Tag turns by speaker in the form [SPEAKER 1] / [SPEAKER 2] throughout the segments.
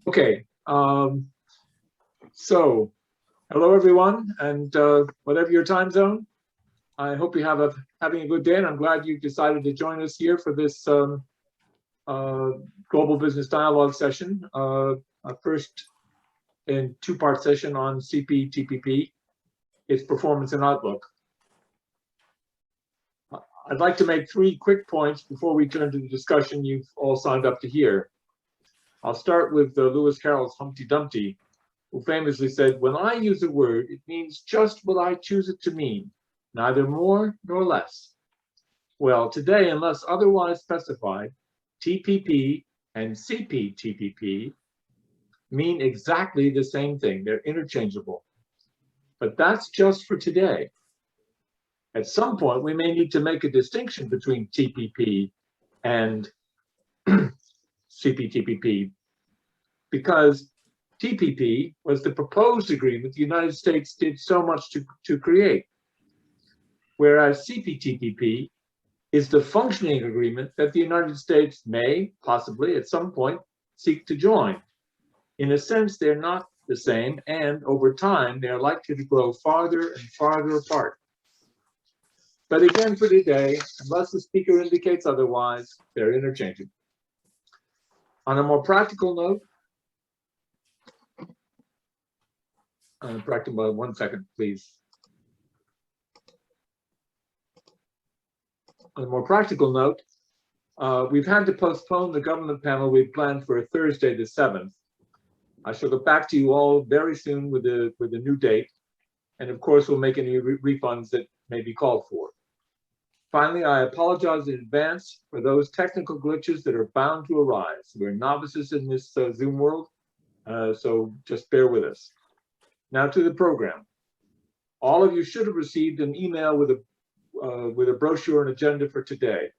[SPEAKER 1] Okay, so hello everyone, and whatever your time zone, I hope you have having a good day, and I'm glad you decided to join us here for this uh, Global Business Dialogue session, our first in two-part session on CPTPP, its performance and outlook. I'd like to make three quick points before we turn to the discussion you've all signed up to hear. I'll start with Lewis Carroll's Humpty Dumpty, who famously said, "When I use a word, it means just what I choose it to mean, neither more nor less." Well, today, unless otherwise specified, TPP and CPTPP mean exactly the same thing. They're interchangeable. But that's just for today. At some point, we may need to make a distinction between TPP and CPTPP, because TPP was the proposed agreement the United States did so much to create, whereas CPTPP is the functioning agreement that the United States may, possibly at some point, seek to join. In a sense, they're not the same, and over time, they're likely to grow farther and farther apart. But again, for today, unless the speaker indicates otherwise, they're interchangeable. On a more practical note, one second, please. On a more practical note, we've had to postpone the government panel we planned for Thursday the 7th. I shall get back to you all very soon with a new date, and of course we'll make any refunds that may be called for. Finally, I apologize in advance for those technical glitches that are bound to arise. We're novices in this Zoom world, so just bear with us. Now to the program. All of you should have received an email with a brochure and agenda for today,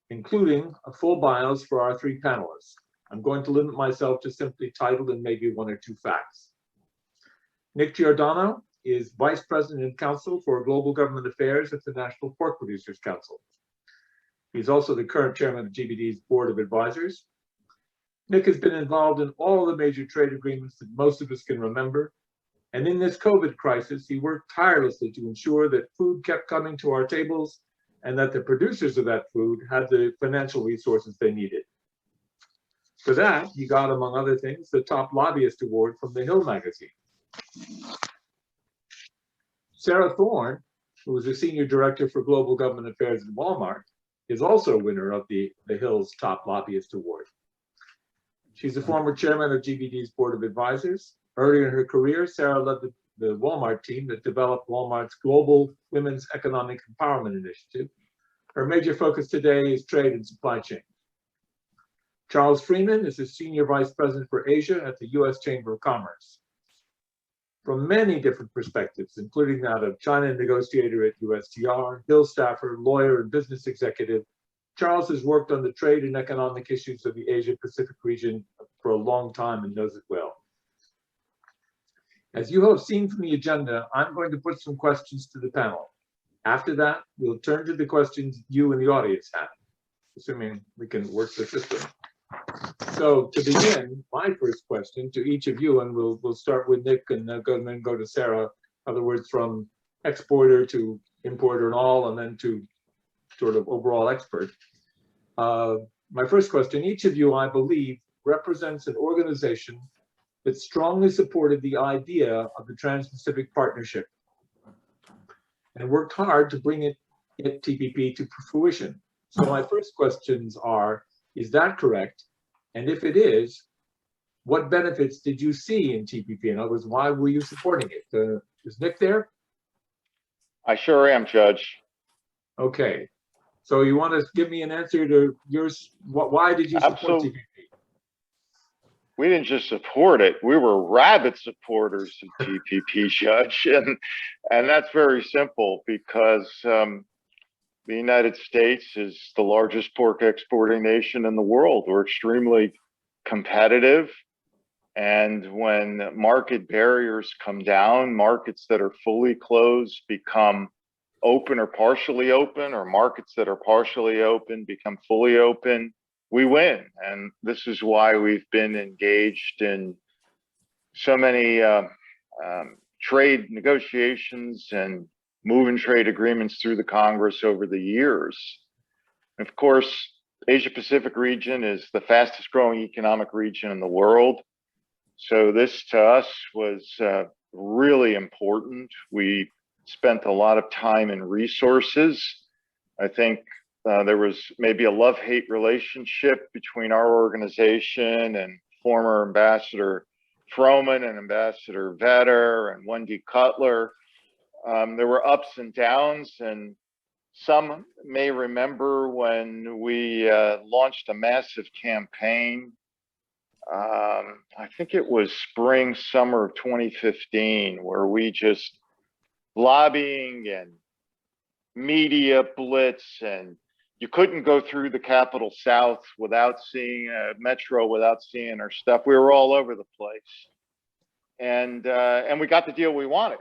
[SPEAKER 1] including a full bios for our three panelists. I'm going to limit myself to simply title and maybe one or two facts. Nick Giordano is Vice President and Counsel for Global Government Affairs at the National Pork Producers Council. He's also the current chairman of GBD's Board of Advisors. Nick has been involved in all the major trade agreements that most of us can remember. And in this COVID crisis, he worked tirelessly to ensure that food kept coming to our tables and that the producers of that food had the financial resources they needed. For that, he got, among other things, the top lobbyist award from The Hill magazine. Sarah Thorne, who is a senior director for global government affairs at Walmart, is also a winner of the Hill's top lobbyist award. She's a former chairman of GBD's Board of Advisors. Earlier in her career, Sarah led the Walmart team that developed Walmart's Global Women's Economic Empowerment Initiative. Her major focus today is trade and supply chain. Charles Freeman is a senior vice president for Asia at the U.S. Chamber of Commerce. From many different perspectives, including that of China negotiator at USTR, Hill staffer, lawyer, and business executive, Charles has worked on the trade and economic issues of the Asia-Pacific region for a long time and knows it well. As you have seen from the agenda, I'm going to put some questions to the panel. After that, we'll turn to the questions you and the audience have, assuming we can work the system. So to begin, my first question to each of you, and we'll start with Nick and then go to Sarah, in other words, from exporter to importer and all, and then to sort of overall expert. My first question, each of you, I believe, represents an organization that strongly supported the idea of the Trans-Pacific Partnership and worked hard to bring it TPP to fruition. So my first questions are, is that correct? And if it is, what benefits did you see in TPP? In other words, why were you supporting it? Is Nick there?
[SPEAKER 2] I sure am, Judge.
[SPEAKER 1] Okay. So you want to give me an answer to yours? Why did you support TPP?
[SPEAKER 2] We didn't just support it. We were rabid supporters of TPP, Judge. And that's very simple because the United States is the largest pork exporting nation in the world. We're extremely competitive. And when market barriers come down, markets that are fully closed become open or partially open, or markets that are partially open become fully open. we win. And this is why we've been engaged in so many trade negotiations and moving trade agreements through the Congress over the years. Of course, Asia Pacific region is the fastest growing economic region in the world. So this to us was really important. We spent a lot of time and resources. I think there was maybe a love-hate relationship between our organization and former Ambassador Froman and Ambassador Vetter and Wendy Cutler. There were ups and downs, and some may remember when we launched a massive campaign. I think it was spring, summer of 2015, where we just lobbying and media blitz, and you couldn't go through the Capital South without seeing a metro, without seeing our stuff. We were all over the place, and we got the deal we wanted.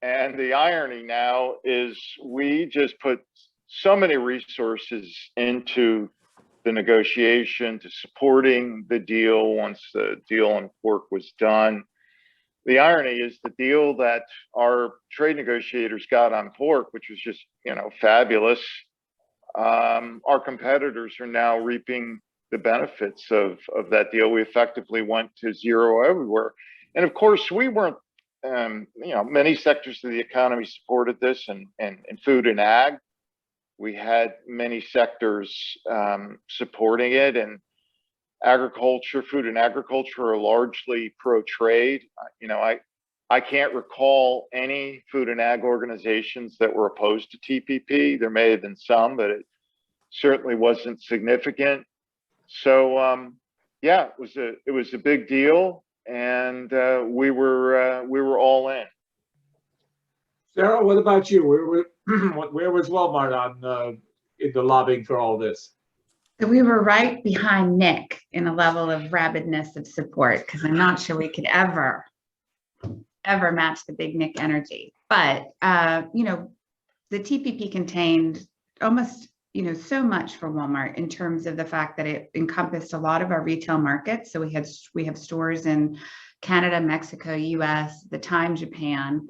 [SPEAKER 2] And the irony now is we just put so many resources into the negotiation, to supporting the deal once the deal on pork was done. The irony is the deal that our trade negotiators got on pork, which was just, fabulous. Our competitors are now reaping the benefits of that deal. We effectively went to zero everywhere. And of course, we weren't, many sectors of the economy supported this, and food and ag. We had many sectors supporting it, and agriculture, food and agriculture are largely pro-trade. I can't recall any food and ag organizations that were opposed to TPP. There may have been some, but it certainly wasn't significant. So yeah, it was a big deal, and we were all in.
[SPEAKER 1] Sarah, what about you? Where was Walmart on in the lobbying for all this?
[SPEAKER 3] So we were right behind Nick in a level of rabidness of support, because I'm not sure we could ever match the big Nick energy. But the TPP contained almost so much for Walmart in terms of the fact that it encompassed a lot of our retail markets. So we have stores in Canada, Mexico, US, the time Japan,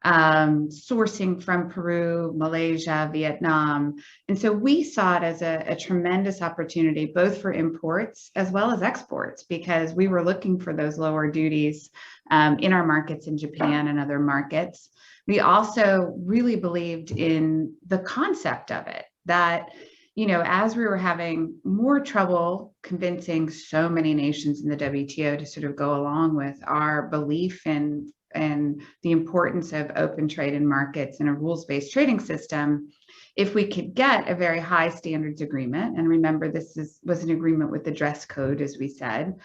[SPEAKER 3] sourcing from Peru, Malaysia, Vietnam. And so we saw it as a tremendous opportunity, both for imports as well as exports, because we were looking for those lower duties in our markets in Japan and other markets. We also really believed in the concept of it, that as we were having more trouble convincing so many nations in the WTO to sort of go along with our belief in and the importance of open trade in markets and a rules-based trading system, if we could get a very high standards agreement, and remember this was an agreement with the dress code, as we said,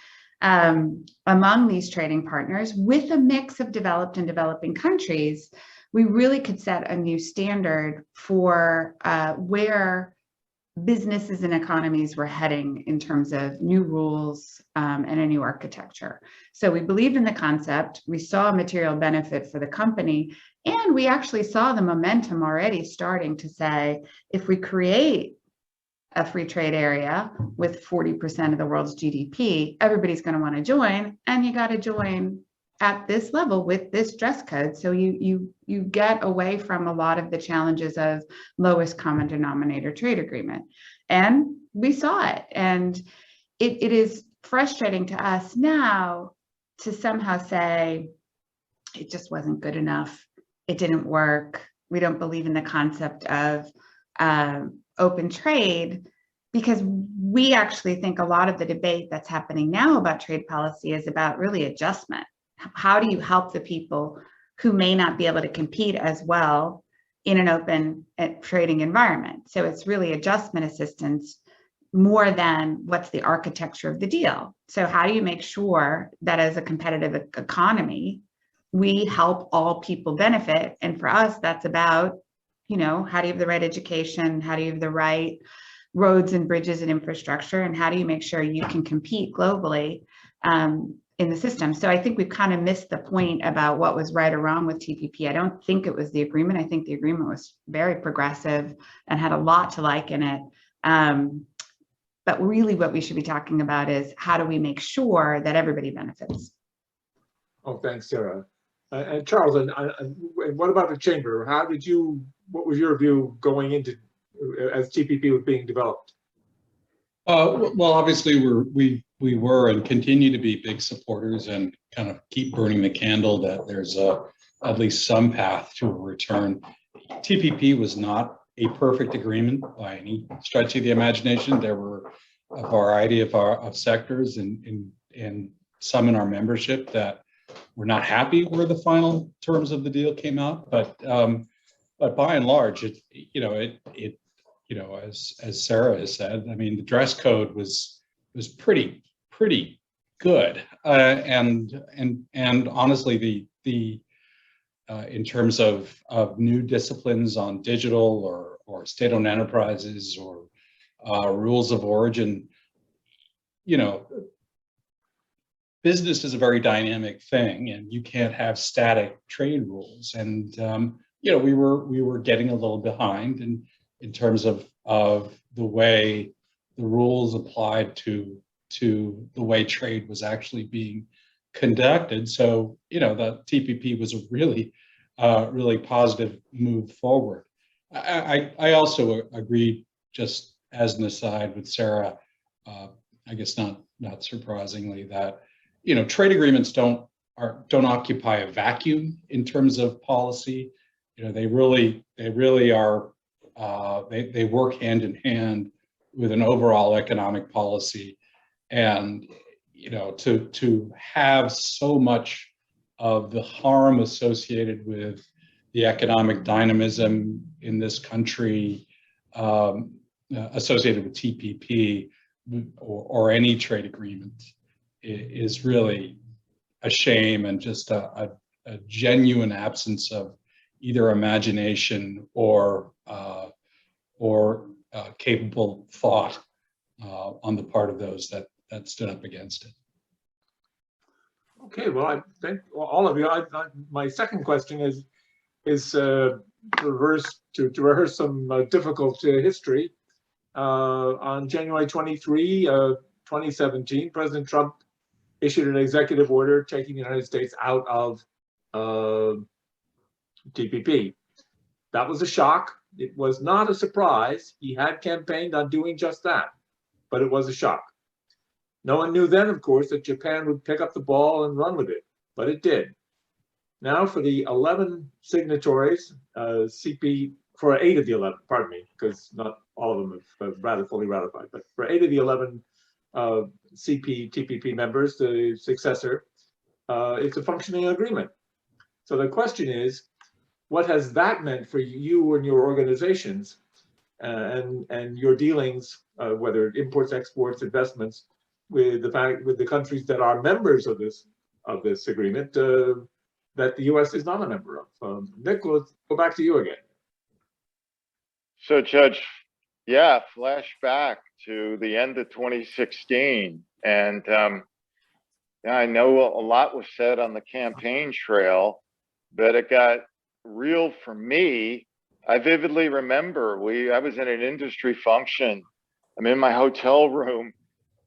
[SPEAKER 3] among these trading partners with a mix of developed and developing countries, we really could set a new standard for where businesses and economies were heading in terms of new rules and a new architecture. So we believed in the concept, we saw a material benefit for the company, and we actually saw the momentum already starting to say, if we create a free trade area with 40% of the world's GDP, everybody's going to want to join, and you got to join at this level with this dress code. So you get away from a lot of the challenges of lowest common denominator trade agreement. And we saw it. And it is frustrating to us now to somehow say, it just wasn't good enough. It didn't work. We don't believe in the concept of open trade, because we actually think a lot of the debate that's happening now about trade policy is about really adjustment. How do you help the people who may not be able to compete as well in an open trading environment? So it's really adjustment assistance more than what's the architecture of the deal. So how do you make sure that as a competitive economy, we help all people benefit? And for us, that's about, how do you have the right education? How do you have the right roads and bridges and infrastructure? And how do you make sure you can compete globally in the system? So I think we've kind of missed the point about what was right or wrong with TPP. I don't think it was the agreement. I think the agreement was very progressive and had a lot to like in it. But really what we should be talking about is how do we make sure that everybody benefits?
[SPEAKER 1] Oh, thanks, Sarah. And Charles, and what about the chamber? What was your view going into as TPP was being developed?
[SPEAKER 4] Well, obviously we were and continue to be big supporters and kind of keep burning the candle that there's at least some path to a return. TPP was not a perfect agreement by any stretch of the imagination. There were a variety of sectors and some in our membership that were not happy where the final terms of the deal came out. But by and large, as Sarah has said, I mean, the dress code was pretty good, and honestly, the in terms of new disciplines on digital or state-owned enterprises or rules of origin, business is a very dynamic thing, and you can't have static trade rules. And we were getting a little behind in terms of the way the rules applied to the way trade was actually being conducted. So, the TPP was a really positive move forward. I also agree, just as an aside with Sarah, I guess not surprisingly, that, trade agreements don't occupy a vacuum in terms of policy. They really are, they work hand in hand with an overall economic policy. And, to have so much of the harm associated with the economic dynamism in this country associated with TPP or any trade agreement is really a shame, and just a genuine absence of either imagination or capable thought on the part of those that stood up against it.
[SPEAKER 1] Okay, well, I thank all of you. My second question is to rehearse some difficult history. On January 23, 2017, President Trump issued an executive order taking the United States out of TPP. That was a shock. It was not a surprise. He had campaigned on doing just that, but it was a shock. No one knew then, of course, that Japan would pick up the ball and run with it, but it did. Now for the 11 signatories, for 8 of the 11, pardon me, because not all of them have fully ratified, but for 8 of the 11 TPP members, the successor, it's a functioning agreement. So the question is, what has that meant for you and your organizations and your dealings, whether imports, exports, investments, with the countries that are members of this agreement that the U.S. is not a member of? Nick, let's go back to you again.
[SPEAKER 2] So, Judge, yeah, flashback to the end of 2016, and I know a lot was said on the campaign trail, but it got real for me. I vividly remember I was in an industry function. I'm in my hotel room,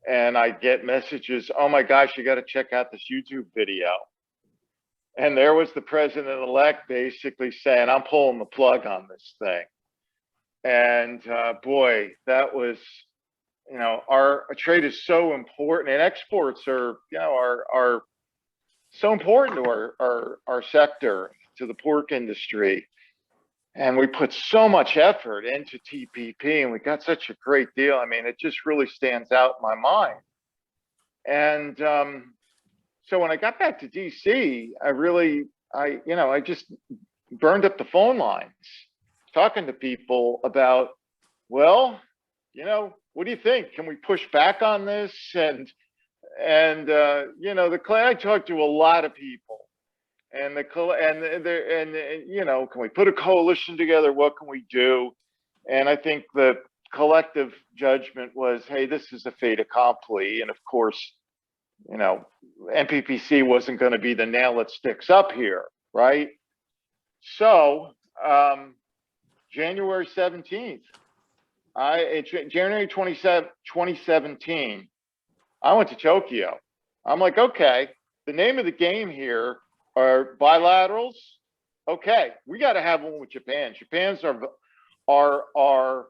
[SPEAKER 2] and I get messages, oh my gosh, you got to check out this YouTube video. And there was the president-elect basically saying, I'm pulling the plug on this thing. And boy, that was, our trade is so important, and exports are so important to our sector, to the pork industry. And we put so much effort into TPP, and we got such a great deal. I mean, it just really stands out in my mind. And so when I got back to DC, I just burned up the phone lines, talking to people about, well, what do you think? Can we push back on this? And I talked to a lot of people. And can we put a coalition together? What can we do? And I think the collective judgment was, hey, this is a fait accompli. And of course, NPPC wasn't going to be the nail that sticks up here, right? So January 17th, January 27, 2017, I went to Tokyo. I'm like, okay, the name of the game here are bilaterals. Okay, we got to have one with Japan. Japan's are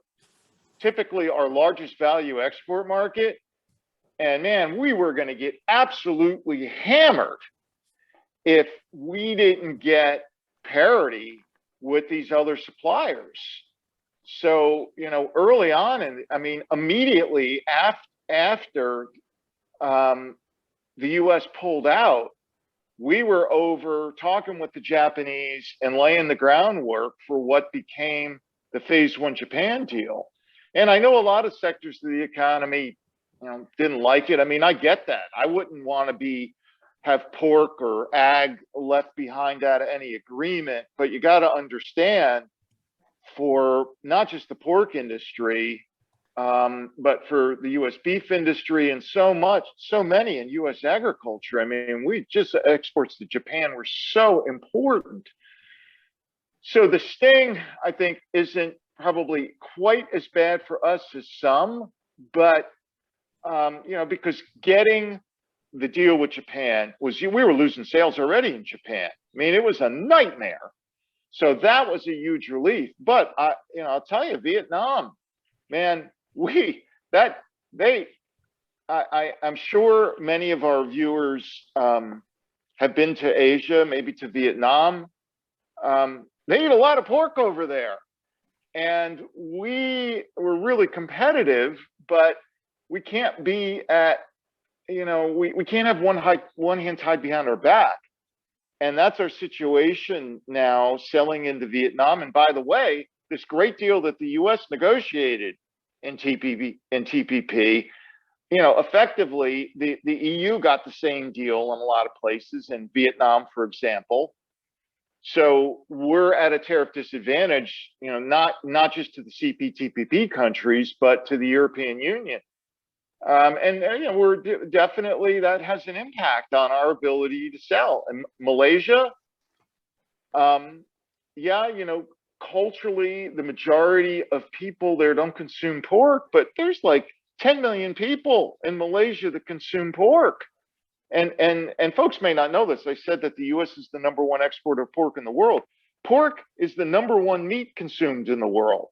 [SPEAKER 2] typically our largest value export market. And man, we were going to get absolutely hammered if we didn't get parity with these other suppliers. So, you know, early on, and I mean, immediately after the US pulled out, we were over talking with the Japanese and laying the groundwork for what became the Phase 1 Japan deal. And I know a lot of sectors of the economy, you know, didn't like it. I mean, I get that. I wouldn't want to have pork or ag left behind out of any agreement, but you got to understand, for not just the pork industry, but for the U.S. beef industry and so many in U.S. agriculture. I mean, exports to Japan were so important. So the sting, I think, isn't probably quite as bad for us as some, but, you know, because getting the deal with Japan we were losing sales already in Japan. I mean, it was a nightmare. So that was a huge relief. But I'll tell you, Vietnam, man, I'm sure many of our viewers have been to Asia, maybe to Vietnam. They eat a lot of pork over there. And we were really competitive, but we can't be at, you know, we can't have one hand tied behind our back. And that's our situation now, selling into Vietnam. And by the way, this great deal that the US negotiated in TPP, you know, effectively the EU got the same deal in a lot of places, in Vietnam, for example. So we're at a tariff disadvantage, you know, not just to the CPTPP countries, but to the European Union. And you know, we're definitely, that has an impact on our ability to sell. And Malaysia, yeah, you know, culturally, the majority of people there don't consume pork, but there's like 10 million people in Malaysia that consume pork. And folks may not know this. I said that the US is the #1 exporter of pork in the world. Pork is the #1 meat consumed in the world.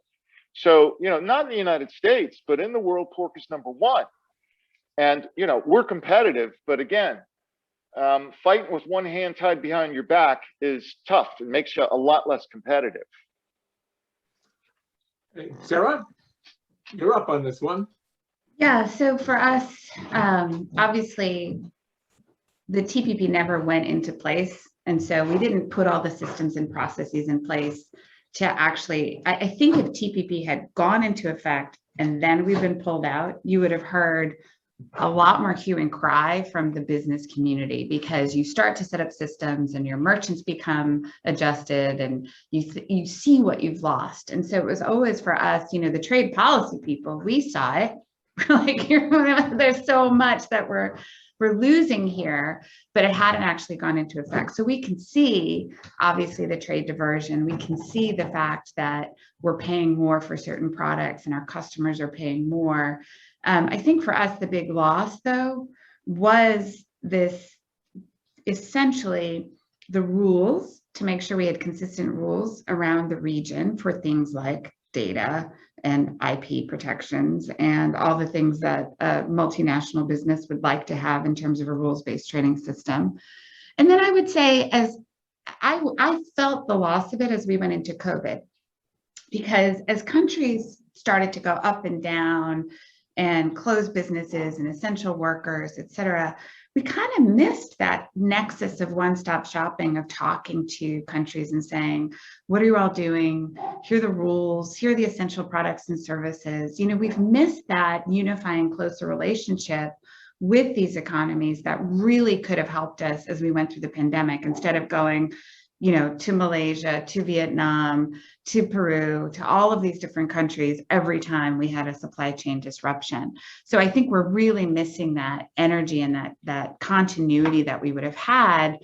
[SPEAKER 2] So, you know, not in the United States, but in the world, pork is #1. And, you know, we're competitive, but again, fighting with one hand tied behind your back is tough. It makes you a lot less competitive.
[SPEAKER 1] Hey, Sarah, you're up on this one.
[SPEAKER 3] Yeah, so for us, obviously, the TPP never went into place. And so we didn't put all the systems and processes in place to actually, I think if TPP had gone into effect and then we've been pulled out, you would have heard a lot more hue and cry from the business community, because you start to set up systems and your merchants become adjusted and you see what you've lost. And so it was always for us, you know, the trade policy people, we saw it. Like, there's so much that we're losing here, but it hadn't actually gone into effect. So we can see, obviously, the trade diversion. We can see the fact that we're paying more for certain products and our customers are paying more. I think for us, the big loss, though, was this, essentially the rules, to make sure we had consistent rules around the region for things like data and IP protections and all the things that a multinational business would like to have in terms of a rules-based trading system. And then I would say, as I felt the loss of it as we went into COVID, because as countries started to go up and down and close businesses and essential workers, et cetera, we kind of missed that nexus of one-stop shopping, of talking to countries and saying, what are you all doing? Here are the rules, here are the essential products and services. You know, we've missed that unifying, closer relationship with these economies that really could have helped us as we went through the pandemic, instead of going, you know, to Malaysia, to Vietnam, to Peru, to all of these different countries every time we had a supply chain disruption. So I think we're really missing that energy and that continuity that we would have had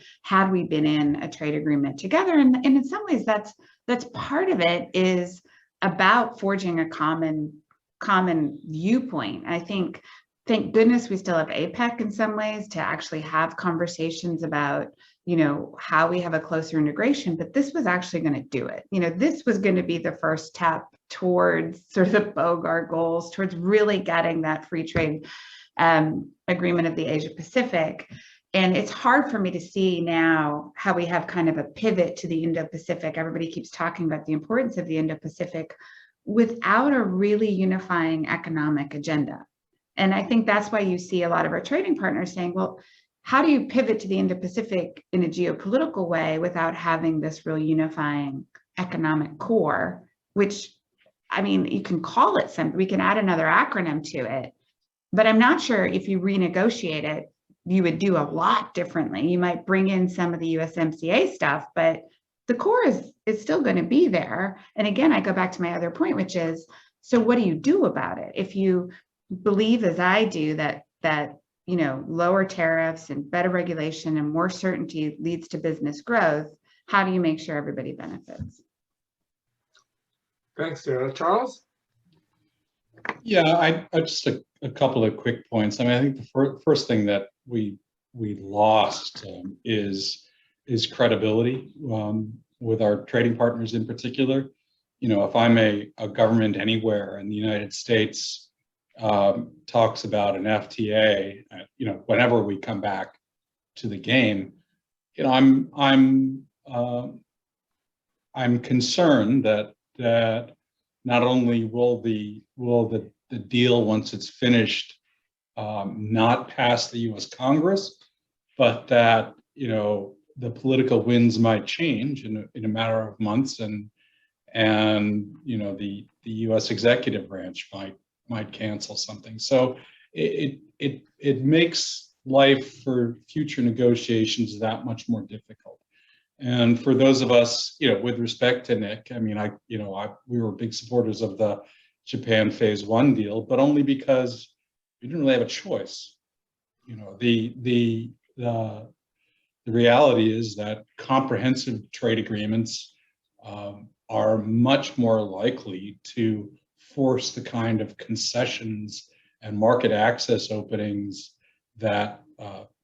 [SPEAKER 3] we been in a trade agreement together. And in some ways, that's part of it, is about forging a common common viewpoint. I think, thank goodness we still have APEC in some ways to actually have conversations about, you know, how we have a closer integration, but this was actually going to do it. You know, this was going to be the first step towards sort of the Bogart goals, towards really getting that free trade agreement of the Asia Pacific. And it's hard for me to see now how we have kind of a pivot to the Indo-Pacific. Everybody keeps talking about the importance of the Indo-Pacific without a really unifying economic agenda. And I think that's why you see a lot of our trading partners saying, well, how do you pivot to the Indo-Pacific in a geopolitical way without having this real unifying economic core, which, I mean, you can call it something, we can add another acronym to it, but I'm not sure if you renegotiate it, you would do a lot differently. You might bring in some of the USMCA stuff, but the core is still going to be there. And again, I go back to my other point, which is, so what do you do about it? If you believe, as I do, that you know, lower tariffs and better regulation and more certainty leads to business growth, how do you make sure everybody benefits?
[SPEAKER 1] Thanks, Sarah. Charles?
[SPEAKER 4] Yeah, I just a couple of quick points. I mean, I think the first thing that we lost is credibility with our trading partners in particular. You know, if I'm a government anywhere in the United States talks about an FTA, you know, whenever we come back to the game, you know, I'm concerned that not only will the deal, once it's finished, not pass the U.S. Congress, but that, you know, the political winds might change in a matter of months, and you know, the U.S. executive branch might cancel something. So it makes life for future negotiations that much more difficult. And for those of us, you know, with respect to Nick, I mean, we were big supporters of the Japan Phase 1 deal, but only because we didn't really have a choice. You know, the reality is that comprehensive trade agreements are much more likely to force the kind of concessions and market access openings that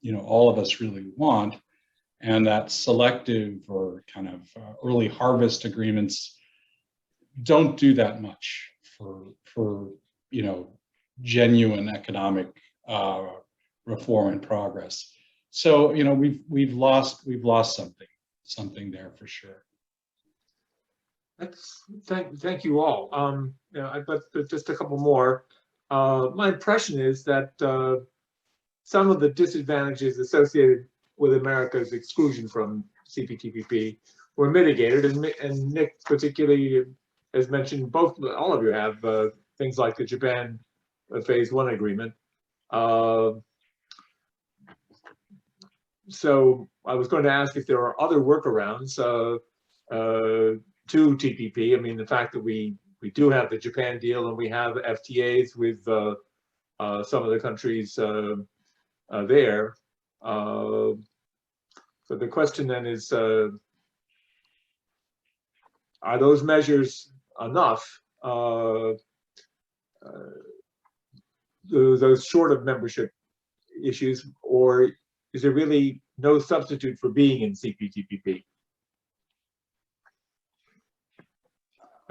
[SPEAKER 4] you know, all of us really want, and that selective or kind of early harvest agreements don't do that much for you know, genuine economic reform and progress. So, you know, we've lost something there for sure.
[SPEAKER 1] Thank you all. You know, but just a couple more. My impression is that some of the disadvantages associated with America's exclusion from CPTPP were mitigated, and Nick particularly has mentioned, all of you have things like the Japan Phase 1 agreement. So I was going to ask if there are other workarounds to TPP. I mean, the fact that we do have the Japan deal and we have FTAs with some of the countries there. So the question then is, are those measures enough? Those short of membership issues, or is there really no substitute for being in CPTPP?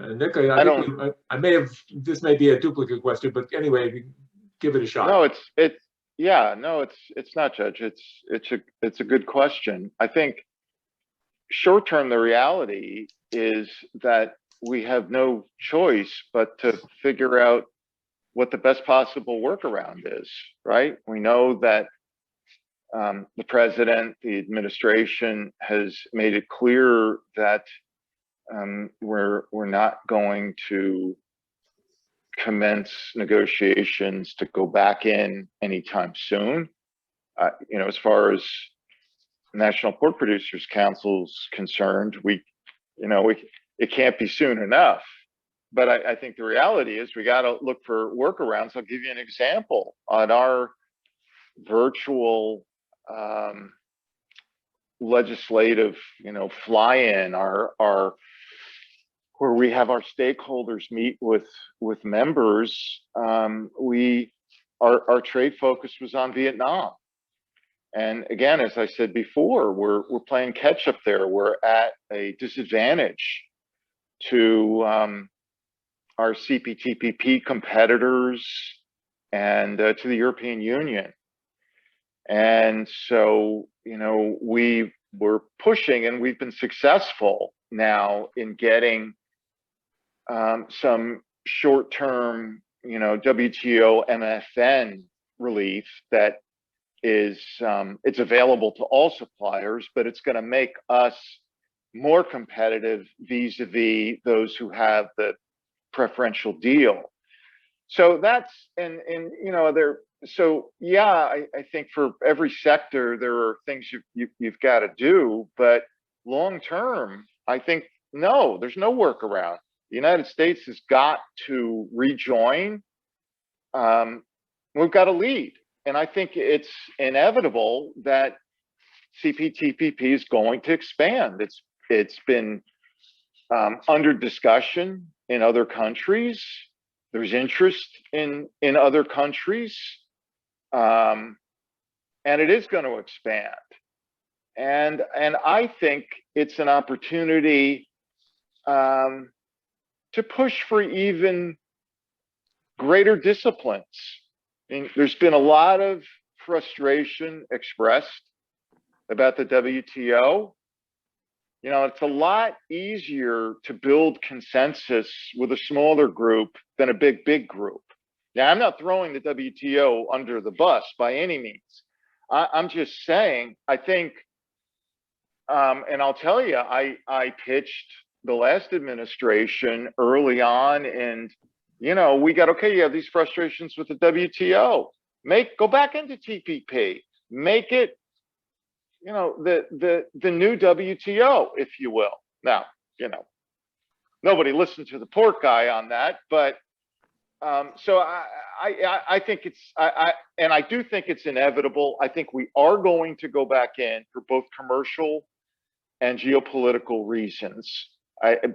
[SPEAKER 1] Nick, I may have, this may be a duplicate question, but anyway, give it a shot.
[SPEAKER 2] No, it's not, Judge. It's a good question. I think short term, the reality is that we have no choice but to figure out what the best possible workaround is, right? We know that the president, the administration has made it clear that we're not going to commence negotiations to go back in anytime soon. You know, as far as National Pork Producers Council's concerned, it can't be soon enough. But I think the reality is we got to look for workarounds. I'll give you an example. On our virtual legislative, fly-in, our where we have our stakeholders meet with members, our trade focus was on Vietnam. And again, as I said before, we're playing catch up there. We're at a disadvantage to our CPTPP competitors and to the European Union. And so, you know, we were pushing, and we've been successful now in getting some short-term, you know, WTO MFN relief that is, it's available to all suppliers, but it's going to make us more competitive vis-a-vis those who have the preferential deal. So that's, and you know, so yeah, I think for every sector, there are things you've got to do, but long term, I think, no, there's no workaround. The United States has got to rejoin. We've got to lead. And I think it's inevitable that CPTPP is going to expand. It's been under discussion in other countries. There's interest in other countries, and it is going to expand. And I think it's an opportunity to push for even greater disciplines. I mean, there's been a lot of frustration expressed about the WTO. You know, it's a lot easier to build consensus with a smaller group than a big group. Now, I'm not throwing the WTO under the bus by any means. I'm just saying, I think, and I'll tell you, I pitched the last administration early on, and you know, we got, okay, you have these frustrations with the WTO. Go back into TPP. Make it, you know, the new WTO, if you will. Now, you know, nobody listened to the pork guy on that, but so I think it's, and I do think it's inevitable. I think we are going to go back in for both commercial and geopolitical reasons.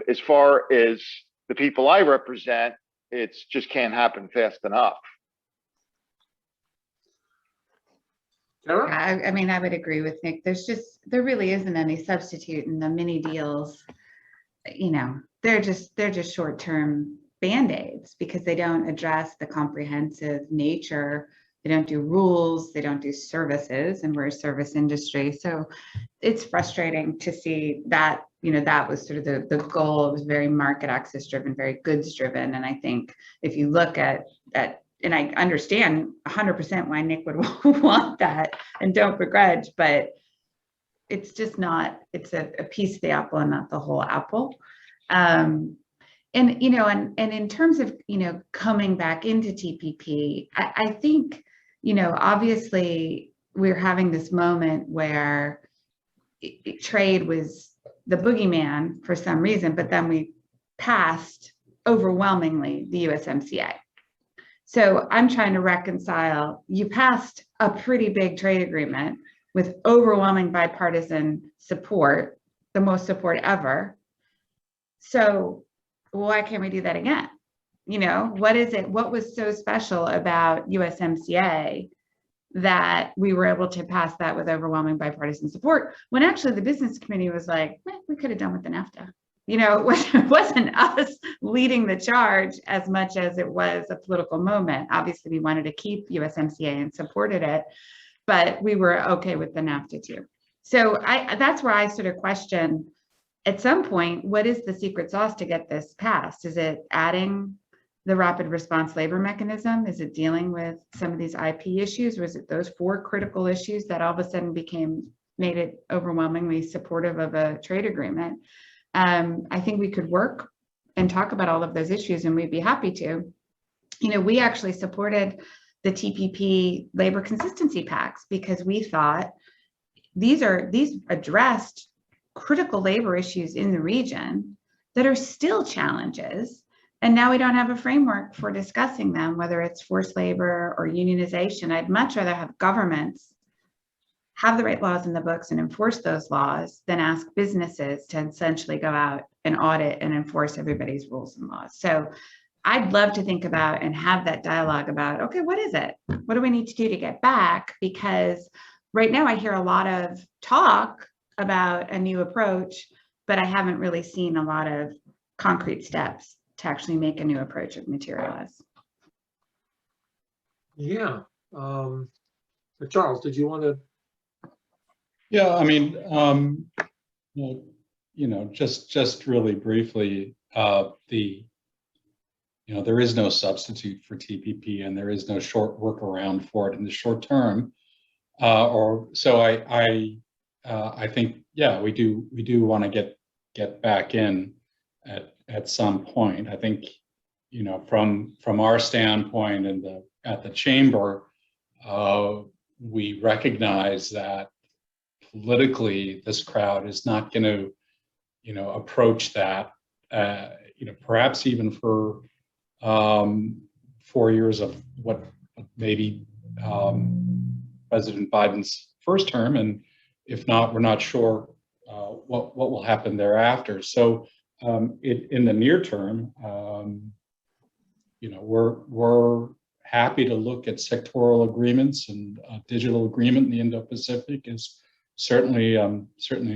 [SPEAKER 2] As far as the people I represent, it's just can't happen fast enough.
[SPEAKER 1] Tara?
[SPEAKER 3] I mean, I would agree with Nick. There really isn't any substitute in the mini deals. You know, they're just short-term Band-Aids because they don't address the comprehensive nature. They don't do rules, they don't do services, and we're a service industry. So it's frustrating to see that, you know, that was sort of the goal. It was very market access driven, very goods driven. And I think if you look at and I understand 100% why Nick would want that, and don't begrudge, but it's just not, it's a piece of the apple and not the whole apple. And, you know, and in terms of, you know, coming back into TPP, I think, you know, obviously we're having this moment where trade was the boogeyman for some reason, but then we passed overwhelmingly the USMCA. So I'm trying to reconcile, you passed a pretty big trade agreement with overwhelming bipartisan support, the most support ever. So why can't we do that again? You know, what is it? What was so special about USMCA that we were able to pass that with overwhelming bipartisan support when actually the business committee was like, we could have done with the NAFTA. You know, it wasn't us leading the charge as much as it was a political moment. Obviously, we wanted to keep USMCA and supported it, but we were okay with the NAFTA too. So that's where I sort of question, at some point, what is the secret sauce to get this passed? Is it adding the rapid response labor mechanism? Is it dealing with some of these IP issues? Was it those 4 critical issues that all of a sudden made it overwhelmingly supportive of a trade agreement? I think we could work and talk about all of those issues, and we'd be happy to. You know, we actually supported the TPP labor consistency pacts because we thought these addressed critical labor issues in the region that are still challenges. And now we don't have a framework for discussing them, whether it's forced labor or unionization. I'd much rather have governments have the right laws in the books and enforce those laws than ask businesses to essentially go out and audit and enforce everybody's rules and laws. So I'd love to think about and have that dialogue about, okay, what is it? What do we need to do to get back? Because right now I hear a lot of talk about a new approach, but I haven't really seen a lot of concrete steps to actually make a new approach materialize.
[SPEAKER 1] Yeah. Charles, did you want to?
[SPEAKER 4] Yeah, I mean, well, just really briefly, there is no substitute for TPP, and there is no short workaround for it in the short term. Or so I think, yeah, we do want to get back in at some point. I think, from our standpoint and at the chamber, we recognize that politically this crowd is not going to, approach that, perhaps even for 4 years of what maybe President Biden's first term, and if not, we're not sure what will happen thereafter. So in the near term, we're happy to look at sectoral agreements, and a digital agreement in the Indo-Pacific is certainly a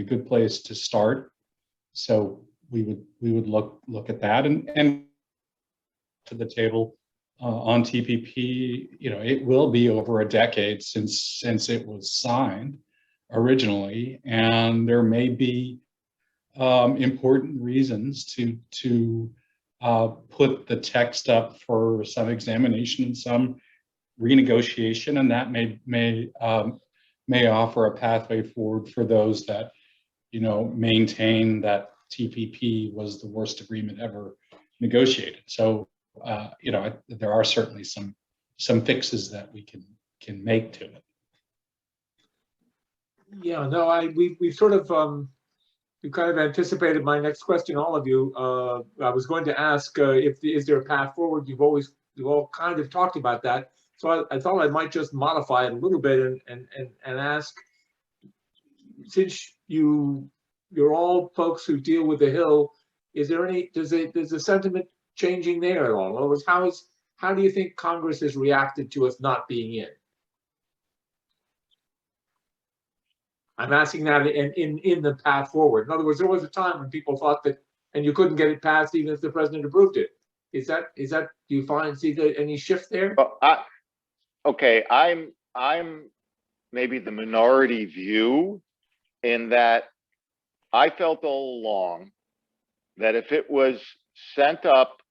[SPEAKER 4] good place to start. So we would look at that and to the table on TPP. It will be over a decade since it was signed originally, and there may be important reasons to put the text up for some examination and some renegotiation, and that may offer a pathway forward for those that maintain that TPP was the worst agreement ever negotiated. So there are certainly some fixes that we can make to it.
[SPEAKER 1] Yeah, no, we sort of you kind of anticipated my next question, all of you. I was going to ask is there a path forward? You've all kind of talked about that. So I thought I might just modify it a little bit and ask, since you're all folks who deal with the Hill, is there does the sentiment changing there at all? In other words, how do you think Congress has reacted to us not being in? I'm asking that in the path forward. In other words, there was a time when people thought that, and you couldn't get it passed even if the president approved it. Is that do you see any shift there?
[SPEAKER 2] Well, okay, I'm maybe the minority view, in that I felt all along that if it was sent up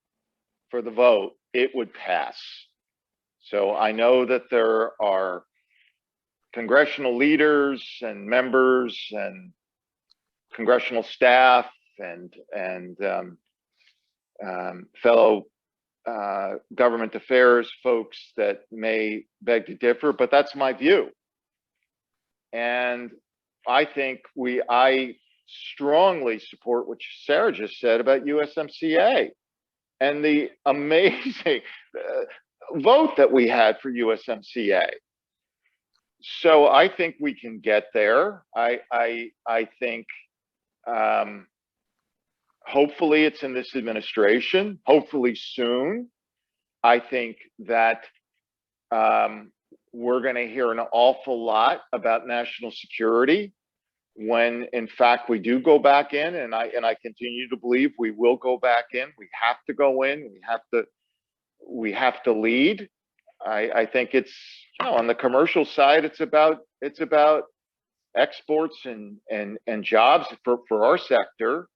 [SPEAKER 2] for the vote, it would pass. So I know that there are congressional leaders and members and congressional staff and fellow government affairs folks that may beg to differ, but that's my view. And I think I strongly support what Sarah just said about USMCA and the amazing vote that we had for USMCA. So I think we can get there. I think hopefully it's in this administration, hopefully soon. I think that we're going to hear an awful lot about national security when in fact we do go back in, and I continue to believe we will go back in. We have to go in. We have to lead. I think it's, on the commercial side, it's about exports and jobs for our sector.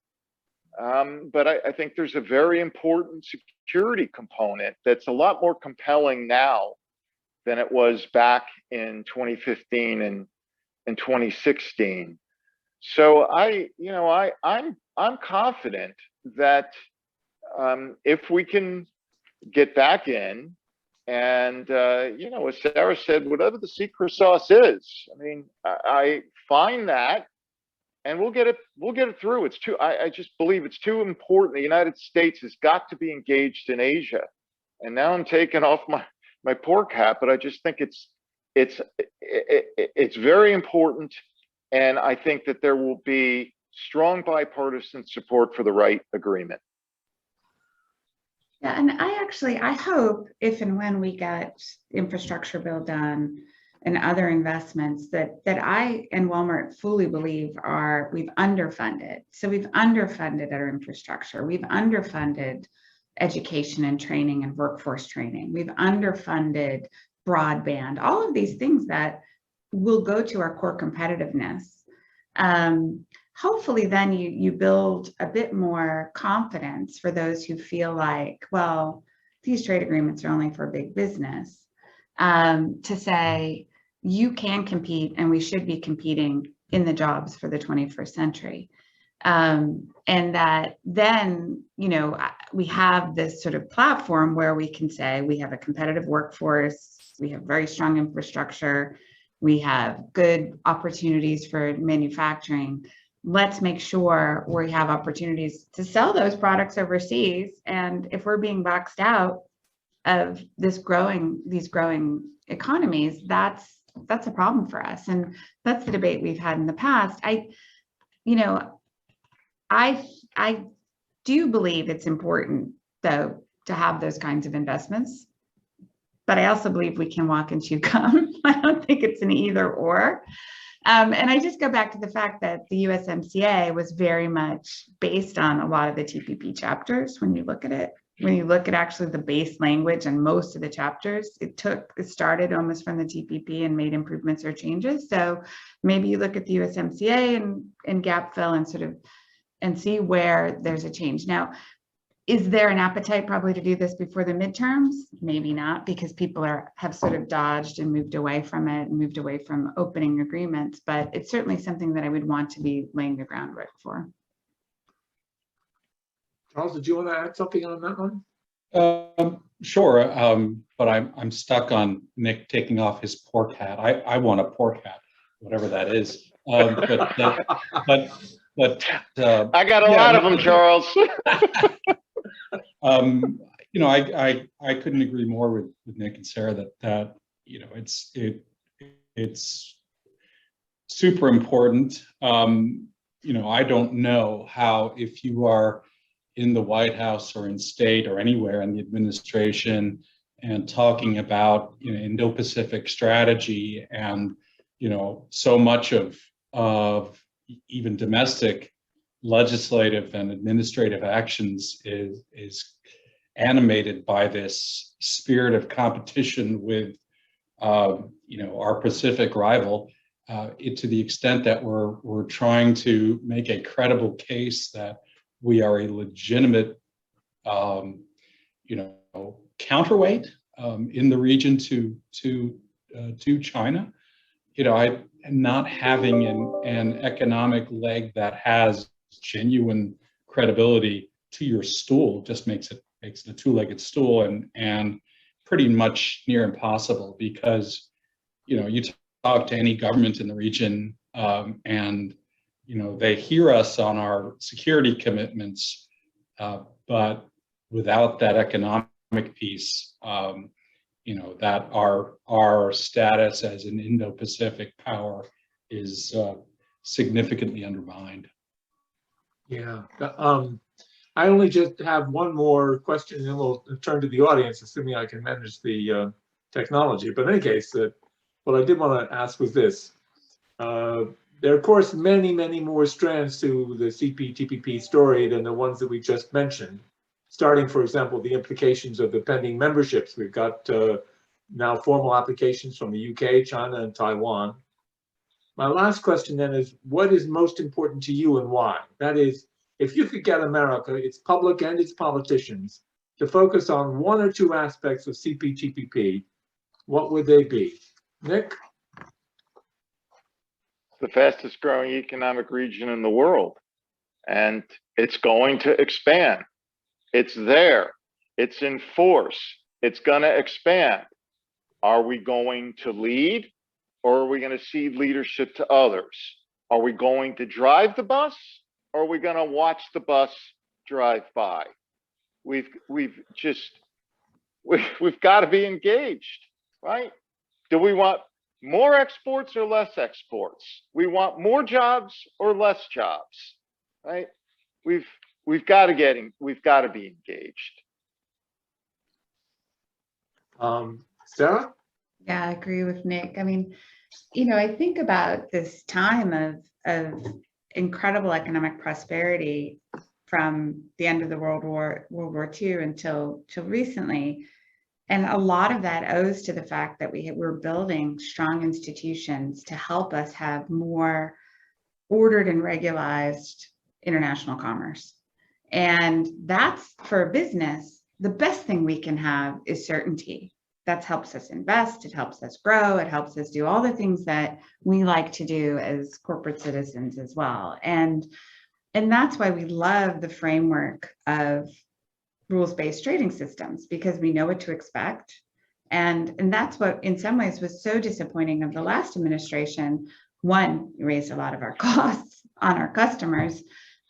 [SPEAKER 2] But I think there's a very important security component that's a lot more compelling now than it was back in 2015 and 2016. So I'm confident that if we can get back in, and as Sarah said, whatever the secret sauce is, I find that, and we'll get it through. I just believe it's too important. The United States has got to be engaged in Asia. And now I'm taking off my pork hat, but I just think it's very important. And I think that there will be strong bipartisan support for the right agreement.
[SPEAKER 3] Yeah, and I hope if and when we get infrastructure bill done and other investments that I and Walmart fully believe we've underfunded. So we've underfunded our infrastructure. We've underfunded education and training and workforce training. We've underfunded broadband, all of these things that will go to our core competitiveness. Hopefully then you build a bit more confidence for those who feel like, well, these trade agreements are only for big business, to say you can compete and we should be competing in the jobs for the 21st century. And that then, we have this sort of platform where we can say we have a competitive workforce, we have very strong infrastructure, we have good opportunities for manufacturing. Let's make sure we have opportunities to sell those products overseas. And if we're being boxed out of these growing economies, that's a problem for us. And that's the debate we've had in the past. I do believe it's important, though, to have those kinds of investments. But I also believe we can walk and chew gum. I don't think it's an either or. And I just go back to the fact that the USMCA was very much based on a lot of the TPP chapters. When you look at it, when you look at actually the base language and most of the chapters, it started almost from the TPP and made improvements or changes. So maybe you look at the USMCA and gap fill and sort of and see where there's a change. Now, is there an appetite probably to do this before the midterms? Maybe not, because people have sort of dodged and moved away from it and moved away from opening agreements, but it's certainly something that I would want to be laying the groundwork for.
[SPEAKER 1] Charles, did you want to add something on that one?
[SPEAKER 4] Sure, but I'm stuck on Nick taking off his pork hat. I want a pork hat, whatever that is. But
[SPEAKER 2] I got a lot of them, Charles.
[SPEAKER 4] I couldn't agree more with Nick and Sarah that it's super important. I don't know how, if you are in the White House or in state or anywhere in the administration and talking about Indo-Pacific strategy and so much of even domestic legislative and administrative actions is animated by this spirit of competition with our Pacific rival, to the extent that we're trying to make a credible case that we are a legitimate counterweight in the region to China. Not having an economic leg that has genuine credibility to your stool just makes it a two-legged stool and pretty much near impossible, because you talk to any government in the region and they hear us on our security commitments, but without that economic piece, that our status as an Indo-Pacific power is significantly undermined.
[SPEAKER 1] Yeah. I only just have one more question, and then we'll turn to the audience, assuming I can manage the technology. But in any case, what I did want to ask was this. There are, of course, many, many more strands to the CPTPP story than the ones that we just mentioned. Starting, for example, the implications of the pending memberships. We've got now formal applications from the UK, China, and Taiwan. My last question then is, what is most important to you and why? That is, if you could get America, its public and its politicians, to focus on one or two aspects of CPTPP, what would they be? Nick?
[SPEAKER 2] The fastest growing economic region in the world, and it's going to expand. It's there. It's in force. It's going to expand. Are we going to lead, or are we going to cede leadership to others? Are we going to drive the bus, or are we going to watch the bus drive by? We've got to be engaged, right? Do we want more exports or less exports? We want more jobs or less jobs, right? We've got to be engaged.
[SPEAKER 1] Sarah?
[SPEAKER 3] Yeah, I agree with Nick. I mean, you know, I think about this time of incredible economic prosperity from the end of the World War II until recently. And a lot of that owes to the fact that we're building strong institutions to help us have more ordered and regularized international commerce. And that's, for a business, the best thing we can have is certainty. That helps us invest, it helps us grow, it helps us do all the things that we like to do as corporate citizens as well. And that's why we love the framework of rules-based trading systems, because we know what to expect. And that's what in some ways was so disappointing of the last administration. One, it raised a lot of our costs on our customers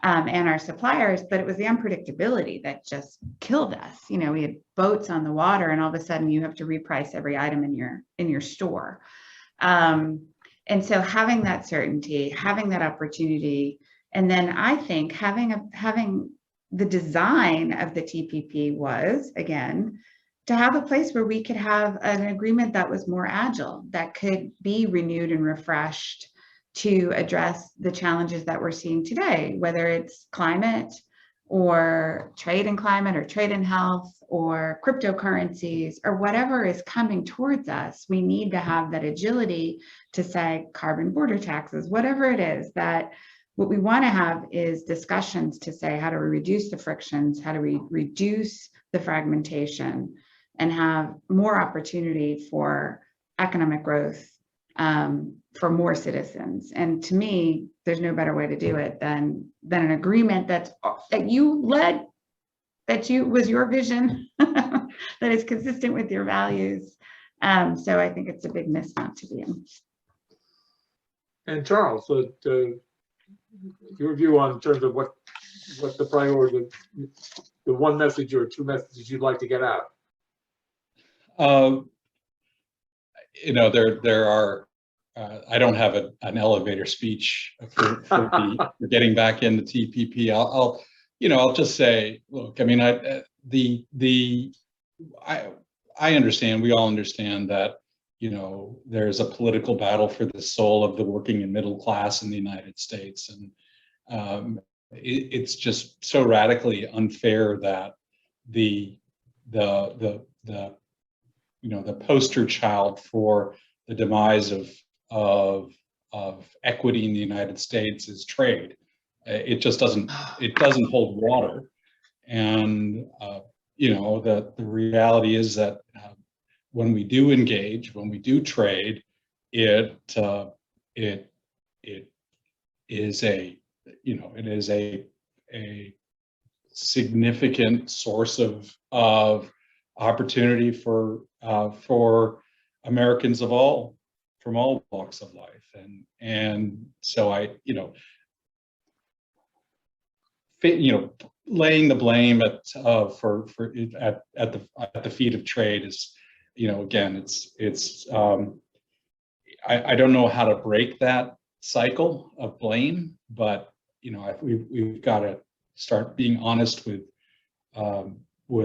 [SPEAKER 3] and our suppliers, but it was the unpredictability that just killed us. You know, we had boats on the water, and all of a sudden you have to reprice every item in your store. And so having that certainty, having that opportunity, and then I think having the design of the TPP was, again, to have a place where we could have an agreement that was more agile, that could be renewed and refreshed to address the challenges that we're seeing today, whether it's climate or trade and climate or trade and health or cryptocurrencies or whatever is coming towards us. We need to have that agility to say carbon border taxes, whatever it is. That what we want to have is discussions to say, how do we reduce the frictions? How do we reduce the fragmentation and have more opportunity for economic growth for more citizens? And to me, there's no better way to do it than an agreement that you led, that was your vision, that is consistent with your values. So I think it's a big miss not to be in.
[SPEAKER 1] And Charles, your view on terms of what the priority, the one message or two messages you'd like to get out?
[SPEAKER 4] You know, there are. I don't have an elevator speech for getting back in the TPP. I'll just say, look, I mean, I understand. We all understand that, you know, there's a political battle for the soul of the working and middle class in the United States, and it's just so radically unfair that the poster child for the demise of equity in the United States is trade. It just doesn't hold water. And the reality is that when we do engage, when we do trade, it is a significant source of opportunity for Americans from all walks of life, and so laying the blame at the feet of trade is, again, I don't know how to break that cycle of blame, but we've got to start being honest with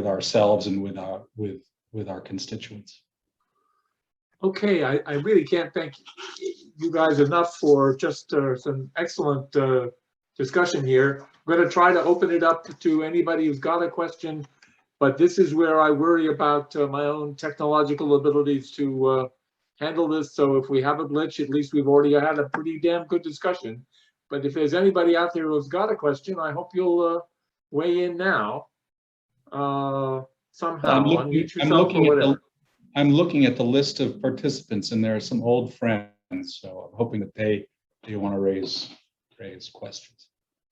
[SPEAKER 4] ourselves and with our constituents.
[SPEAKER 1] Okay, I really can't thank you guys enough for just some excellent discussion here. I'm going to try to open it up to anybody who's got a question, but this is where I worry about my own technological abilities to handle this. So if we have a glitch, at least we've already had a pretty damn good discussion. But if there's anybody out there who's got a question, I hope you'll weigh in now somehow. Unmute yourself or whatever.
[SPEAKER 4] I'm looking at the list of participants, and there are some old friends, so I'm hoping that they want to raise questions.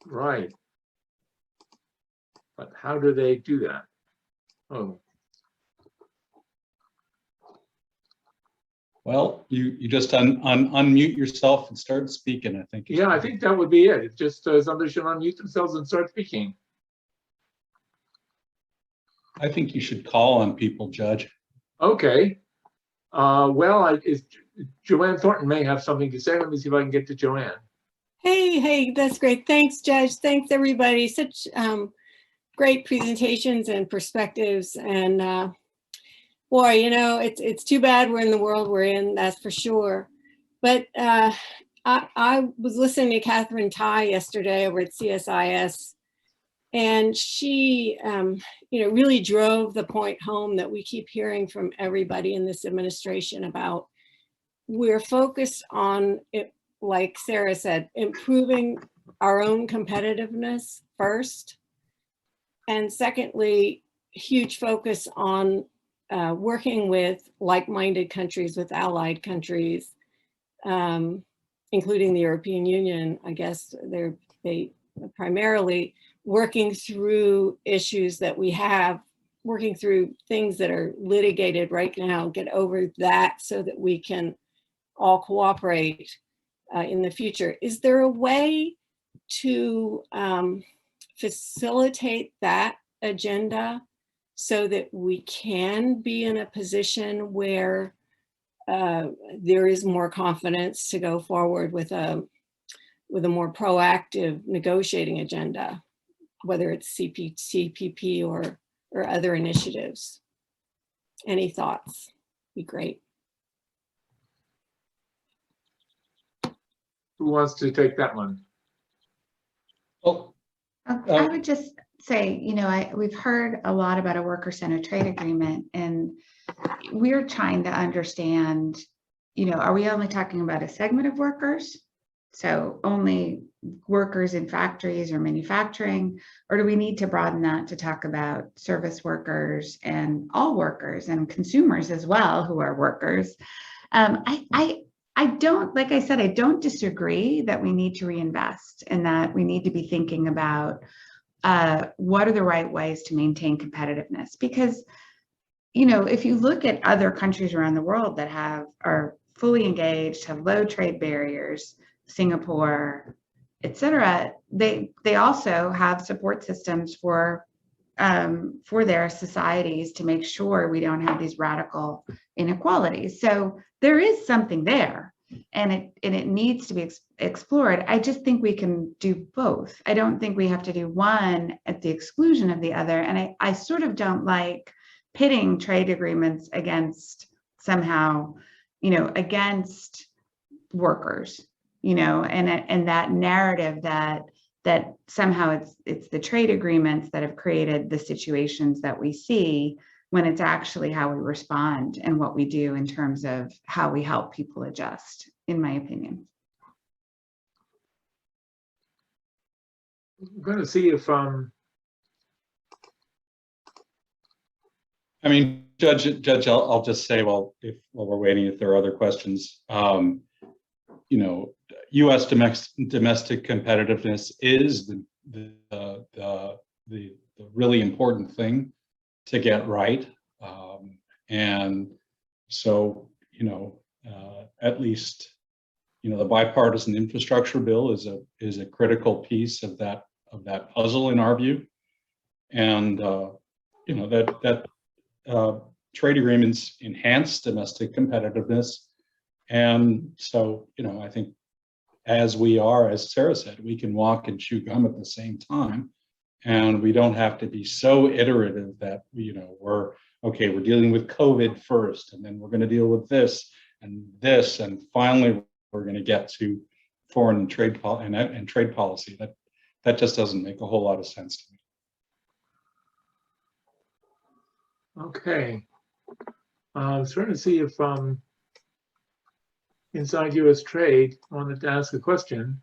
[SPEAKER 1] Right. But how do they do that? Oh.
[SPEAKER 4] Well, you just unmute yourself and start speaking, I think.
[SPEAKER 1] Yeah, I think that would be it. It's just somebody should unmute themselves and start speaking.
[SPEAKER 4] I think you should call on people, Judge.
[SPEAKER 1] Okay. Well, Joanne Thornton may have something to say. Let me see if I can get to Joanne.
[SPEAKER 5] Hey, that's great. Thanks, Judge. Thanks, everybody. Such great presentations and perspectives. And boy, you know, it's too bad we're in the world we're in, that's for sure. But I was listening to Catherine Tai yesterday over at CSIS, and she, you know, really drove the point home that we keep hearing from everybody in this administration about. We're focused on it, like Sarah said, improving our own competitiveness first. And secondly, huge focus on working with like-minded countries, with allied countries, including the European Union. I guess they primarily working through issues that we have, working through things that are litigated right now, get over that so that we can all cooperate in the future. Is there a way to facilitate that agenda so that we can be in a position where there is more confidence to go forward with a more proactive negotiating agenda, whether it's CPP or other initiatives? Any thoughts? Be great.
[SPEAKER 1] Who wants to take that one?
[SPEAKER 4] Well,
[SPEAKER 3] I would just say, you know, we've heard a lot about a worker-centered trade agreement, and we're trying to understand, you know, are we only talking about a segment of workers? So only workers in factories or manufacturing, or do we need to broaden that to talk about service workers and all workers and consumers as well who are workers? I don't, like I said, I don't disagree that we need to reinvest and that we need to be thinking about what are the right ways to maintain competitiveness. Because, you know, if you look at other countries around the world that are fully engaged, have low trade barriers, Singapore, et cetera, they also have support systems for their societies to make sure we don't have these radical inequalities. So there is something there, and it needs to be explored. I just think we can do both. I don't think we have to do one at the exclusion of the other. And I sort of don't like pitting trade agreements against somehow, you know, against workers, you know, and that narrative that somehow it's the trade agreements that have created the situations that we see, when it's actually how we respond and what we do in terms of how we help people adjust, in my opinion.
[SPEAKER 1] I'm going to see if
[SPEAKER 4] I mean, Judge, I'll just say, while we're waiting, if there are other questions, you know, U.S. domestic competitiveness is the really important thing to get right, and so, you know, at least, you know, the bipartisan infrastructure bill is a critical piece of that puzzle in our view, and you know, that trade agreements enhance domestic competitiveness, and so, you know, I think, as Sarah said, we can walk and chew gum at the same time. And we don't have to be so iterative that, you know, we're dealing with COVID first, and then we're going to deal with this, and finally we're going to get to foreign trade and trade policy. That just doesn't make a whole lot of sense to me.
[SPEAKER 1] okay. I was trying to see if Inside U.S. Trade wanted to ask a question.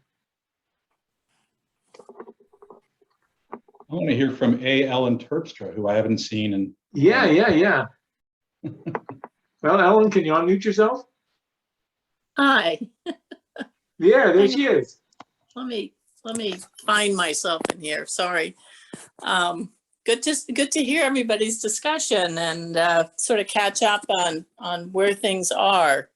[SPEAKER 4] I want to hear from Ellen Terpstra, who I haven't seen in.
[SPEAKER 1] Yeah. Well, Ellen, can you unmute yourself?
[SPEAKER 6] Hi.
[SPEAKER 1] Yeah, there she is.
[SPEAKER 6] Let me find myself in here. Sorry. Good to hear everybody's discussion and sort of catch up on where things are.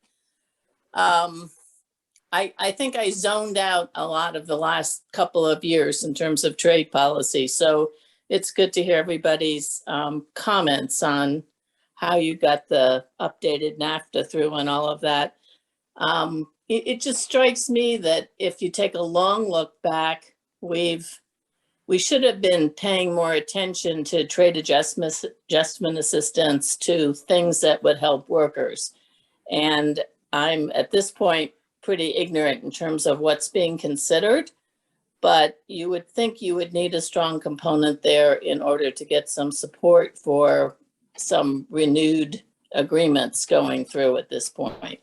[SPEAKER 6] I think I zoned out a lot of the last couple of years in terms of trade policy. So it's good to hear everybody's comments on how you got the updated NAFTA through and all of that. It just strikes me that if you take a long look back, we should have been paying more attention to trade adjustment assistance, to things that would help workers. And I'm at this point pretty ignorant in terms of what's being considered, but you would think you would need a strong component there in order to get some support for some renewed agreements going through at this point.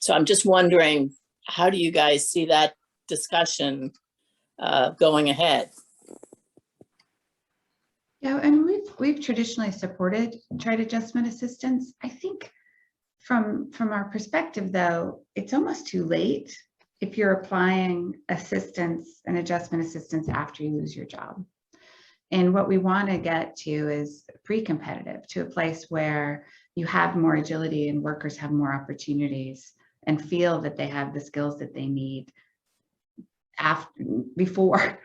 [SPEAKER 6] So I'm just wondering, how do you guys see that discussion going ahead?
[SPEAKER 3] Yeah, and we've traditionally supported trade adjustment assistance. I think from our perspective, though, it's almost too late if you're applying assistance and adjustment assistance after you lose your job. And what we want to get to is pre-competitive, to a place where you have more agility and workers have more opportunities and feel that they have the skills that they need before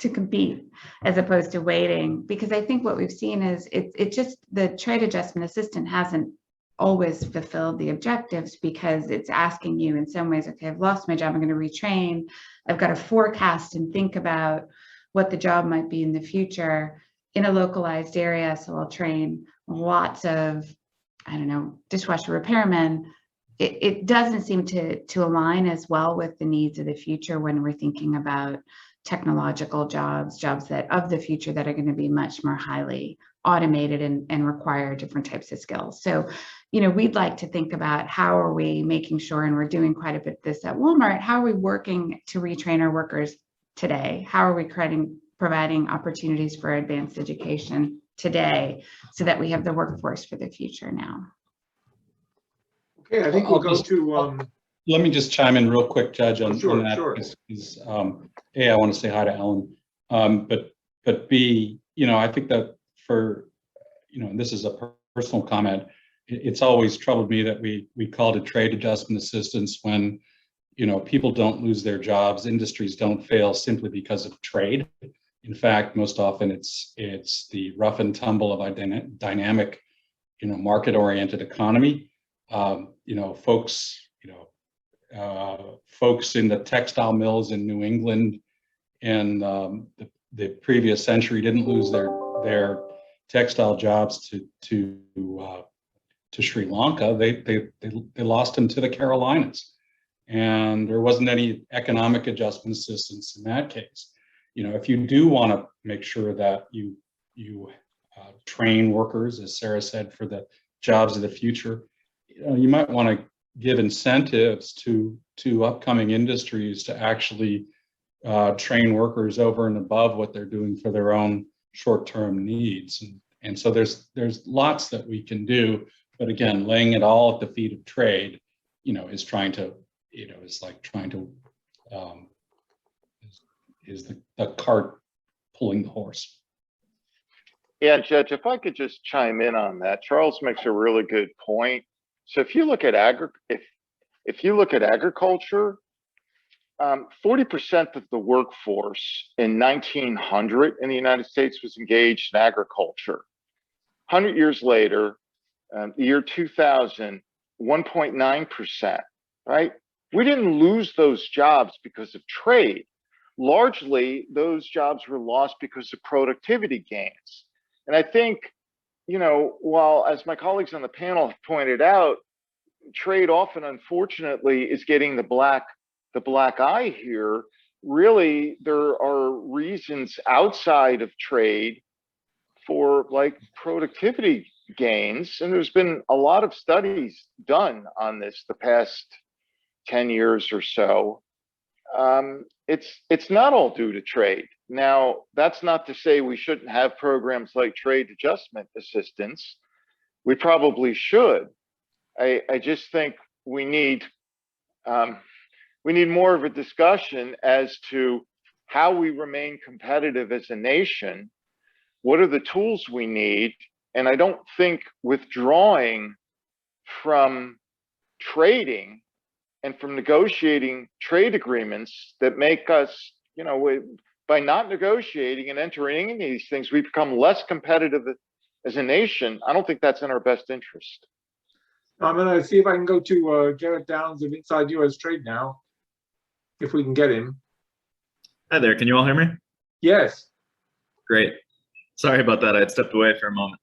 [SPEAKER 3] to compete, as opposed to waiting. Because I think what we've seen is it just, the trade adjustment assistant hasn't always fulfilled the objectives, because it's asking you in some ways, okay, I've lost my job, I'm going to retrain. I've got to forecast and think about what the job might be in the future in a localized area. So I'll train lots of, I don't know, dishwasher repairmen. It doesn't seem to align as well with the needs of the future when we're thinking about technological jobs that of the future that are going to be much more highly automated and require different types of skills. So, you know, we'd like to think about how are we making sure, and we're doing quite a bit of this at Walmart, how are we working to retrain our workers today? How are we providing opportunities for advanced education today so that we have the workforce for the future now?
[SPEAKER 1] Okay, I think we'll go to,
[SPEAKER 4] Let me just chime in real quick, Judge, on
[SPEAKER 1] Sure,
[SPEAKER 4] that.
[SPEAKER 1] sure.
[SPEAKER 4] Because, A, I want to say hi to Ellen. But B, you know, I think that for, you know, and this is a personal comment, it's always troubled me that we call it trade adjustment assistance when, you know, people don't lose their jobs, industries don't fail simply because of trade. In fact, most often it's the rough and tumble of a dynamic, you know, market-oriented economy. You know, folks in the textile mills in New England in the previous century didn't lose their textile jobs to Sri Lanka. They lost them to the Carolinas, and there wasn't any economic adjustment assistance in that case. You know, if you do want to make sure that you train workers, as Sarah said, for the jobs of the future, you know, you might want to give incentives to upcoming industries to actually train workers over and above what they're doing for their own short-term needs. And so there's lots that we can do, but again, laying it all at the feet of trade, you know, is trying to, you know, is like trying to is the cart pulling the horse.
[SPEAKER 2] Yeah, Judge, if I could just chime in on that, Charles makes a really good point. So if you look at if you look at agriculture, 40% of the workforce in 1900 in the United States was engaged in agriculture. 100 years later, the year 2000, 1.9%, right? We didn't lose those jobs because of trade. Largely, those jobs were lost because of productivity gains. And I think, you know, while, as my colleagues on the panel have pointed out, trade often, unfortunately, is getting the black eye here, really, there are reasons outside of trade for like productivity gains. And there's been a lot of studies done on this the past 10 years or so. It's not all due to trade. Now, that's not to say we shouldn't have programs like trade adjustment assistance. We probably should. I just think we need more of a discussion as to how we remain competitive as a nation. What are the tools we need? And I don't think withdrawing from trading and from negotiating trade agreements that make us, you know, by not negotiating and entering into these things, we become less competitive as a nation. I don't think that's in our best interest.
[SPEAKER 1] I'm gonna see if I can go to Garrett Downs of Inside US Trade now, if we can get him.
[SPEAKER 7] Hi there, can you all hear me?
[SPEAKER 1] Yes,
[SPEAKER 7] Great. Sorry about that, I had stepped away for a moment.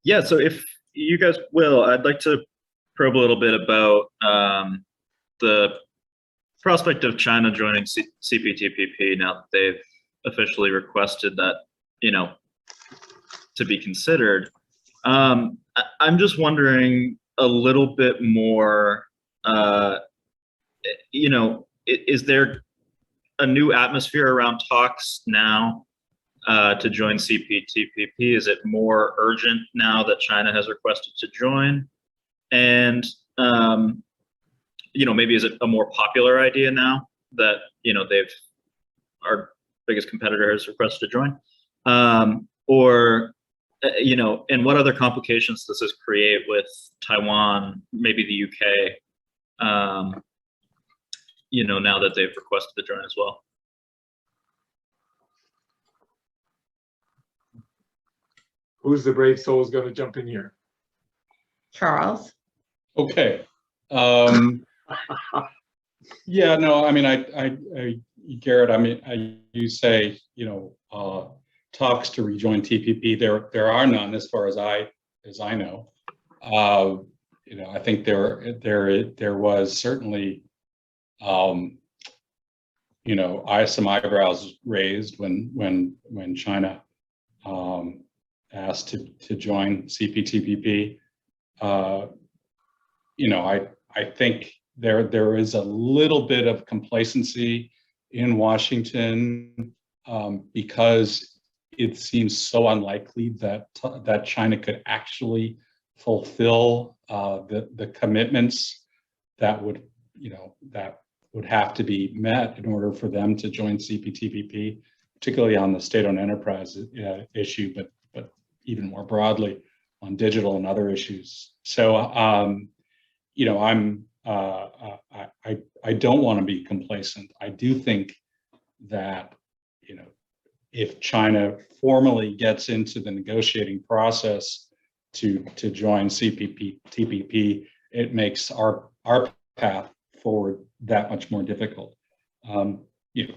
[SPEAKER 7] Yeah, so if you guys will, I'd like to probe a little bit about the prospect of China joining CPTPP now that they've officially requested that, to be considered. I'm just wondering a little bit more, is there a new atmosphere around talks now to join CPTPP? Is it more urgent now that China has requested to join? And, maybe is it a more popular idea now that, our biggest competitor has requested to join? And what other complications does this create with Taiwan, maybe the UK, now that they've requested to join as well?
[SPEAKER 1] who's the brave soul is gonna jump in here?
[SPEAKER 3] Charles?
[SPEAKER 4] Okay. Yeah, no, I mean, Garrett, I mean, you say, talks to rejoin TPP. There are none as far as I know. I think there was certainly, some eyebrows raised when China asked to join CPTPP. I think there is a little bit of complacency in Washington because it seems so unlikely that China could actually fulfill the commitments that would have to be met in order for them to join CPTPP, particularly on the state-owned enterprise issue, but even more broadly on digital and other issues. So, I don't want to be complacent. I do think that, if China formally gets into the negotiating process to join CPTPP, it makes our path forward that much more difficult.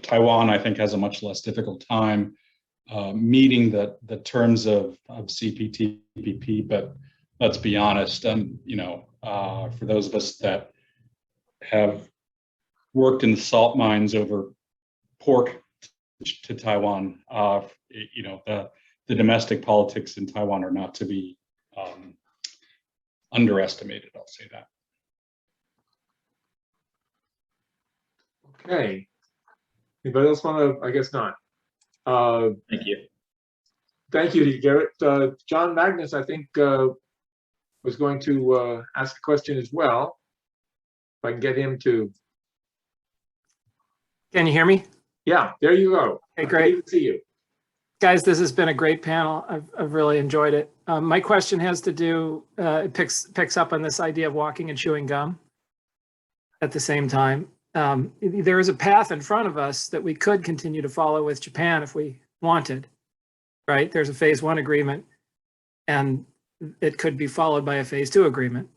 [SPEAKER 4] Taiwan, I think, has a much less difficult time meeting the terms of CPTPP, but let's be honest, for those of us that have worked in the salt mines over pork to Taiwan, the domestic politics in Taiwan are not to be underestimated, I'll say that.
[SPEAKER 1] Okay. Anybody else want to? I guess not.
[SPEAKER 7] Thank you.
[SPEAKER 1] Thank you, Garrett. John Magnus, I think, was going to ask a question as well. If I can get him to.
[SPEAKER 8] Can you hear me?
[SPEAKER 1] Yeah, there you go.
[SPEAKER 8] Hey, great.
[SPEAKER 1] Good to see you.
[SPEAKER 8] Guys, this has been a great panel. I've really enjoyed it. My question has to do, it picks up on this idea of walking and chewing gum at the same time. There is a path in front of us that we could continue to follow with Japan if we wanted, right? There's a phase 1 agreement and it could be followed by a phase 2 agreement.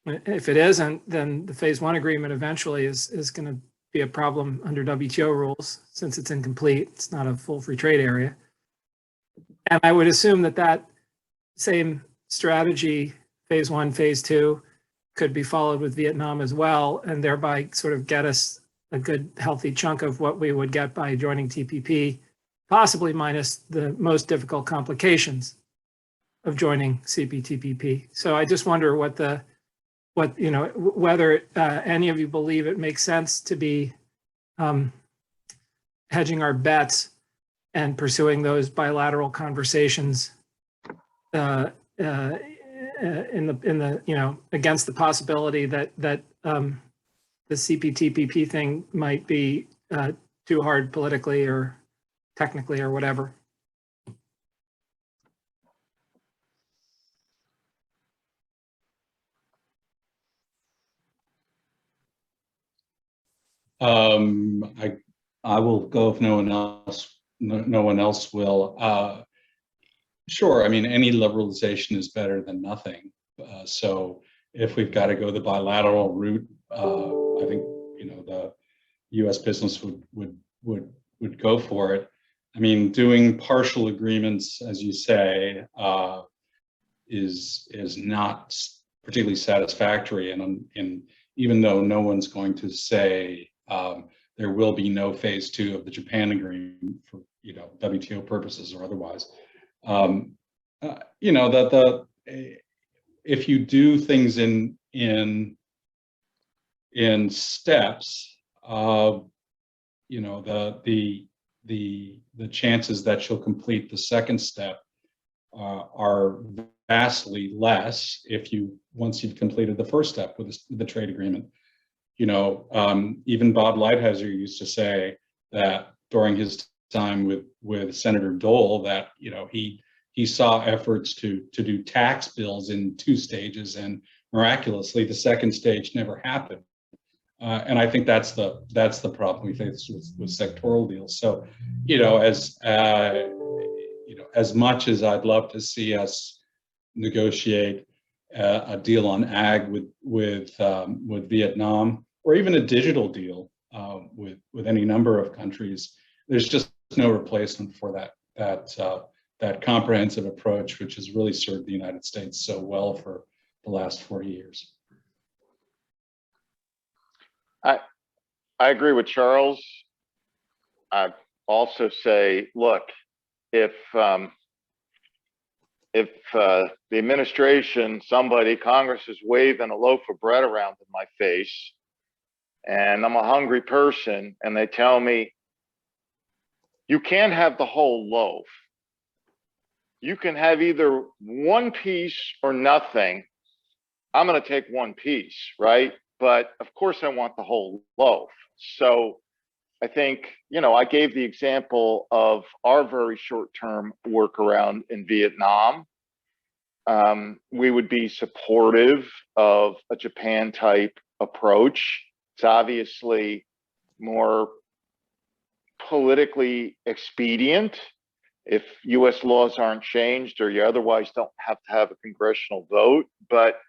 [SPEAKER 8] If it isn't, then the phase 1 agreement eventually is going to be a problem under WTO rules since it's incomplete. It's not a full free trade area. And I would assume that same strategy, phase 1, phase 2, could be followed with Vietnam as well, and thereby sort of get us a good, healthy chunk of what we would get by joining TPP, possibly minus the most difficult complications of joining CPTPP. So I just wonder whether any of you believe it makes sense to be hedging our bets and pursuing those bilateral conversations against the possibility that the CPTPP thing might be too hard politically or technically or whatever.
[SPEAKER 4] I will go if no one else will. Sure, I mean, any liberalization is better than nothing. So if we've got to go the bilateral route, I think, the U.S. business would go for it. I mean, doing partial agreements, as you say, is not particularly satisfactory. And even though no one's going to say there will be no phase 2 of the Japan agreement for WTO purposes or otherwise, if you do things in steps, the chances that you'll complete the second step are vastly less once you've completed the first step with the trade agreement. Even Bob Lighthizer used to say that during his time with Senator Dole that he saw efforts to do tax bills in 2 stages, and miraculously the second stage never happened. And I think that's the problem we face with sectoral deals. So, as much as I'd love to see us negotiate a deal on ag with Vietnam, or even a digital deal with any number of countries, there's just no replacement for that comprehensive approach, which has really served the United States so well for the last 40 years.
[SPEAKER 2] I agree with Charles. I also say, look, if the administration, Congress is waving a loaf of bread around in my face, and I'm a hungry person, and they tell me, you can't have the whole loaf. You can have either one piece or nothing. I'm going to take one piece, right? But of course I want the whole loaf. So I think, I gave the example of our very short-term workaround in Vietnam. We would be supportive of a Japan-type approach. It's obviously more politically expedient if U.S. laws aren't changed, or you otherwise don't have to have a congressional vote. But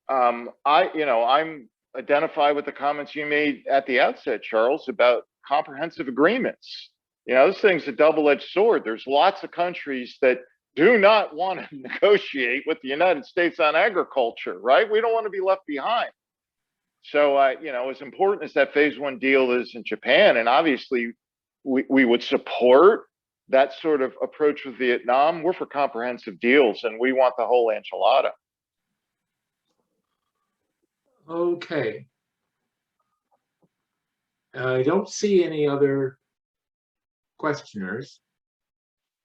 [SPEAKER 2] I'm identify with the comments you made at the outset, Charles, about comprehensive agreements. This thing's a double-edged sword. There's lots of countries that do not want to negotiate with the United States on agriculture, right? We don't want to be left behind. So, as important as that phase 1 deal is in Japan, and obviously we would support that sort of approach with Vietnam, we're for comprehensive deals, and we want the whole enchilada.
[SPEAKER 1] Okay. I don't see any other questioners.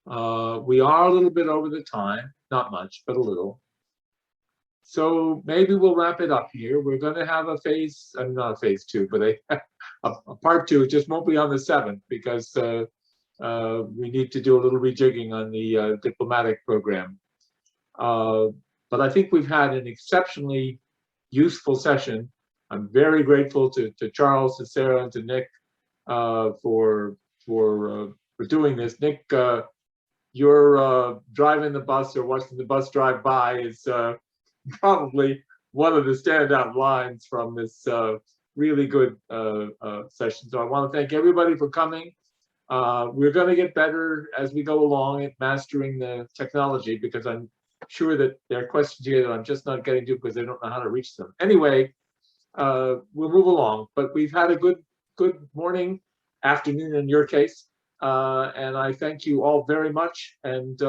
[SPEAKER 1] We are a little bit over the time, not much, but a little. So maybe we'll wrap it up here. We're going to have a phase, not a phase 2, but a part 2. It just won't be on the 7th because we need to do a little rejigging on the diplomatic program. But I think we've had an exceptionally useful session. I'm very grateful to Charles, to Sarah, and to Nick for doing this. Nick, your driving the bus or watching the bus drive by is probably one of the standout lines from this really good session. So I want to thank everybody for coming. We're going to get better as we go along at mastering the technology, because I'm sure that there are questions here that I'm just not getting to because I don't know how to reach them. Anyway, we'll move along, but we've had a good morning, afternoon in your case, and I thank you all very much, and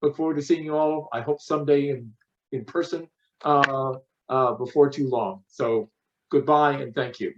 [SPEAKER 1] look forward to seeing you all, I hope someday in person before too long. So goodbye and thank you.